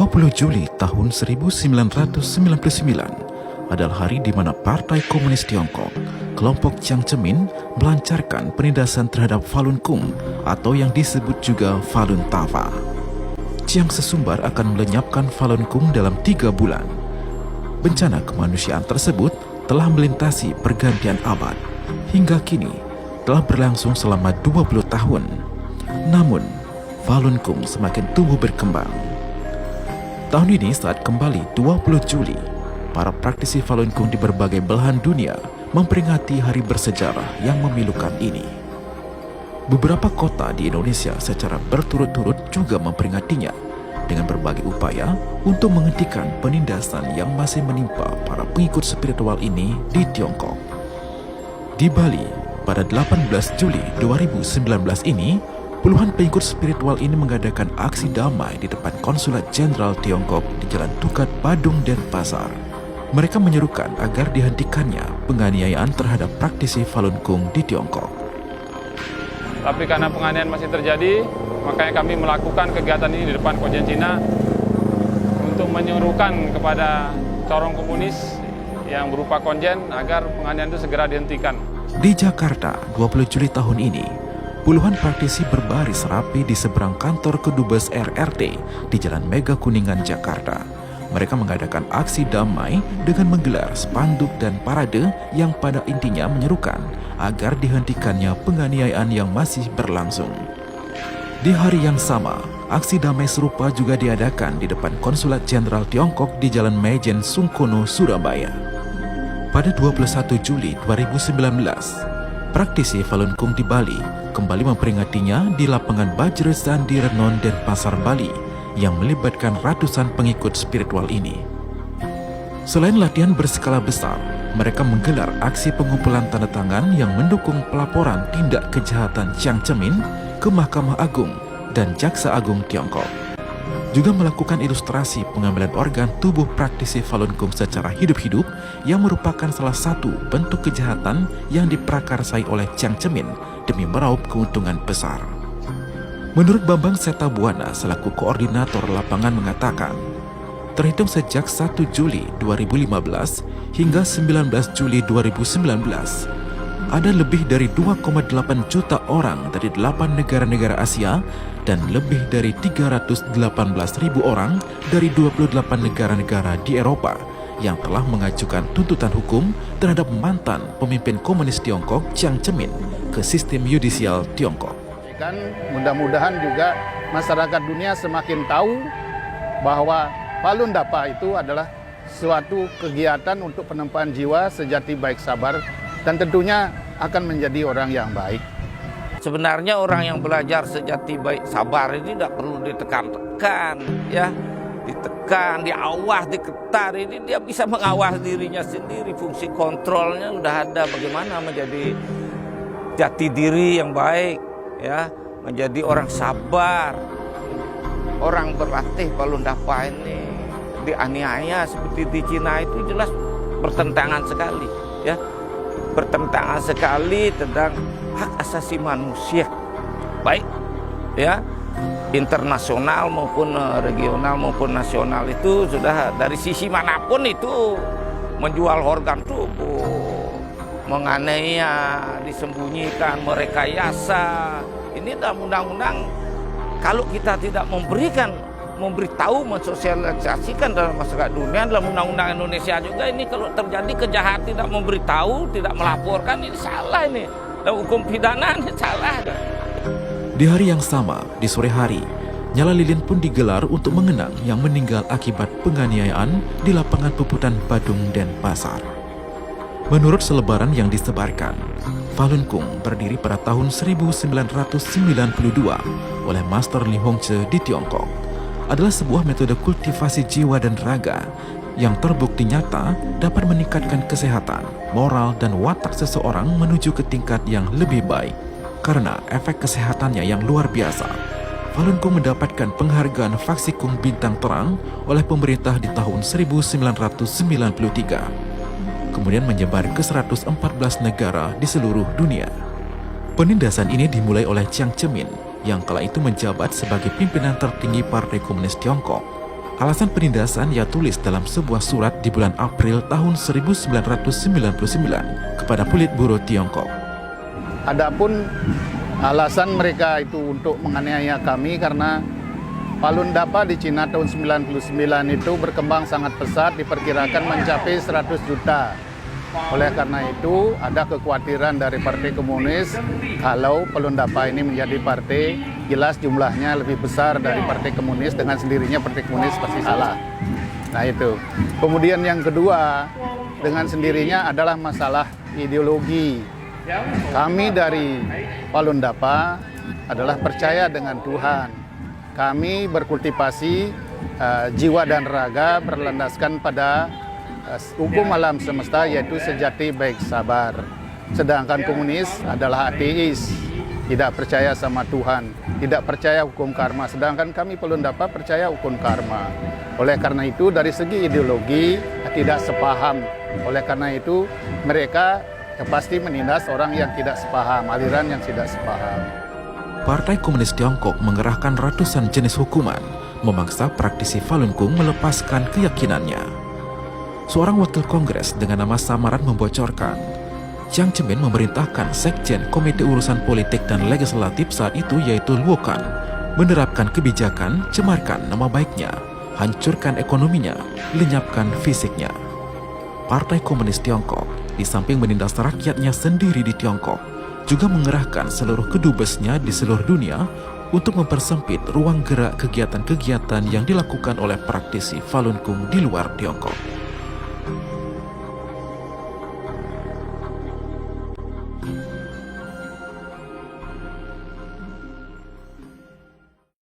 20 Juli tahun 1999 adalah hari di mana Partai Komunis Tiongkok, kelompok Jiang Zemin, melancarkan penindasan terhadap Falun Gong atau yang disebut juga Falun Tafa. Jiang sesumbar akan melenyapkan Falun Gong dalam 3 bulan. Bencana kemanusiaan tersebut telah melintasi pergantian abad. Hingga kini telah berlangsung selama 20 tahun. Namun, Falun Gong semakin tumbuh berkembang. Tahun ini saat kembali 20 Juli, para praktisi Falun Gong di berbagai belahan dunia memperingati hari bersejarah yang memilukan ini. Beberapa kota di Indonesia secara berturut-turut juga memperingatinya dengan berbagai upaya untuk menghentikan penindasan yang masih menimpa para pengikut spiritual ini di Tiongkok. Di Bali, pada 18 Juli 2019 ini, puluhan pengikut spiritual ini mengadakan aksi damai di depan Konsulat Jenderal Tiongkok di Jalan Tukat, Badung, Denpasar. Mereka menyerukan agar dihentikannya penganiayaan terhadap praktisi Falun Gong di Tiongkok. Tapi karena penganiayaan masih terjadi, makanya kami melakukan kegiatan ini di depan Konjen Cina untuk menyerukan kepada corong komunis yang berupa konjen agar penganiayaan itu segera dihentikan. Di Jakarta, 20 Juli tahun ini, puluhan praktisi berbaris rapi di seberang kantor Kedubes RRT di Jalan Mega Kuningan, Jakarta. Mereka mengadakan aksi damai dengan menggelar spanduk dan parade yang pada intinya menyerukan agar dihentikannya penganiayaan yang masih berlangsung. Di hari yang sama, aksi damai serupa juga diadakan di depan Konsulat Jenderal Tiongkok di Jalan Majen Sungkono, Surabaya. Pada 21 Juli 2019, praktisi Falun Gong di Bali kembali memperingatinya di lapangan Bajra Sandi Renon, Denpasar, Bali yang melibatkan ratusan pengikut spiritual ini. Selain latihan berskala besar, mereka menggelar aksi pengumpulan tanda tangan yang mendukung pelaporan tindak kejahatan Jiang Zemin ke Mahkamah Agung dan Jaksa Agung Tiongkok. Juga melakukan ilustrasi pengambilan organ tubuh praktisi Falun Gong secara hidup-hidup yang merupakan salah satu bentuk kejahatan yang diprakarsai oleh Jiang Zemin demi meraup keuntungan besar. Menurut Bambang Setabuana selaku koordinator lapangan mengatakan, terhitung sejak 1 Juli 2015 hingga 19 Juli 2019, ada lebih dari 2,8 juta orang dari 8 negara-negara Asia dan lebih dari 318.000 orang dari 28 negara-negara di Eropa yang telah mengajukan tuntutan hukum terhadap mantan pemimpin komunis Tiongkok Jiang Zemin ke sistem yudisial Tiongkok. Mudah-mudahan juga masyarakat dunia semakin tahu bahwa Falun Dafa itu adalah suatu kegiatan untuk penempaan jiwa sejati baik sabar dan tentunya akan menjadi orang yang baik. Sebenarnya orang yang belajar sejati baik sabar ini tidak perlu ditekan-tekan, ya, ditekan, diawas, diketar. Ini dia bisa mengawas dirinya sendiri. Fungsi kontrolnya sudah ada. Bagaimana menjadi jati diri yang baik, ya, menjadi orang sabar. Orang berlatih Falun Dafa ini dianiaya seperti di Cina itu jelas bertentangan sekali, ya. Bertentangan sekali tentang hak asasi manusia, baik ya internasional maupun regional maupun nasional. Itu sudah dari sisi manapun itu menjual organ tubuh, menganiaya, disembunyikan, merekayasa. Ini dalam undang-undang kalau kita tidak memberitahu, mensosialisasikan dalam masyarakat dunia, dalam undang-undang Indonesia juga ini kalau terjadi kejahatan tidak memberitahu, tidak melaporkan, ini salah ini. Dalam hukum pidana ini salah. Di hari yang sama, di sore hari, nyala lilin pun digelar untuk mengenang yang meninggal akibat penganiayaan di lapangan Puputan Badung, Denpasar. Menurut selebaran yang disebarkan, Falun Gong berdiri pada tahun 1992 oleh Master Li Hongzhi di Tiongkok. Adalah sebuah metode kultivasi jiwa dan raga yang terbukti nyata dapat meningkatkan kesehatan, moral, dan watak seseorang menuju ke tingkat yang lebih baik. Karena efek kesehatannya yang luar biasa, Falun Gong mendapatkan penghargaan Faksi Gong Bintang Terang oleh pemerintah di tahun 1993. Kemudian menyebar ke 114 negara di seluruh dunia. Penindasan ini dimulai oleh Jiang Zemin yang kala itu menjabat sebagai pimpinan tertinggi Partai Komunis Tiongkok. Alasan penindasan ia tulis dalam sebuah surat di bulan April tahun 1999 kepada Politburo Tiongkok. Adapun alasan mereka itu untuk menganiaya kami karena Falun Dafa di Cina tahun 99 itu berkembang sangat pesat, diperkirakan mencapai 100 juta. Oleh karena itu ada kekhawatiran dari Partai Komunis kalau Falun Dafa ini menjadi partai, jelas jumlahnya lebih besar dari Partai Komunis, dengan sendirinya Partai Komunis pasti salah. Nah itu. Kemudian yang kedua, dengan sendirinya adalah masalah ideologi. Kami dari Falun Dafa adalah percaya dengan Tuhan. Kami berkultivasi jiwa dan raga berlandaskan pada hukum alam semesta, yaitu sejati baik sabar. Sedangkan komunis adalah ateis, tidak percaya sama Tuhan, tidak percaya hukum karma. Sedangkan kami Falun Dafa percaya hukum karma. Oleh karena itu dari segi ideologi tidak sepaham. Oleh karena itu mereka pasti menindas orang yang tidak sepaham, aliran yang tidak sepaham. Partai Komunis Tiongkok mengerahkan ratusan jenis hukuman, memaksa praktisi Falun Gong melepaskan keyakinannya. Seorang wakil kongres dengan nama samaran membocorkan, Jiang Zemin memerintahkan Sekjen Komite Urusan Politik dan Legislatif saat itu yaitu Luo Kan menerapkan kebijakan cemarkan nama baiknya, hancurkan ekonominya, lenyapkan fisiknya. Partai Komunis Tiongkok di samping menindas rakyatnya sendiri di Tiongkok, juga mengerahkan seluruh kedubesnya di seluruh dunia untuk mempersempit ruang gerak kegiatan-kegiatan yang dilakukan oleh praktisi Falun Gong di luar Tiongkok.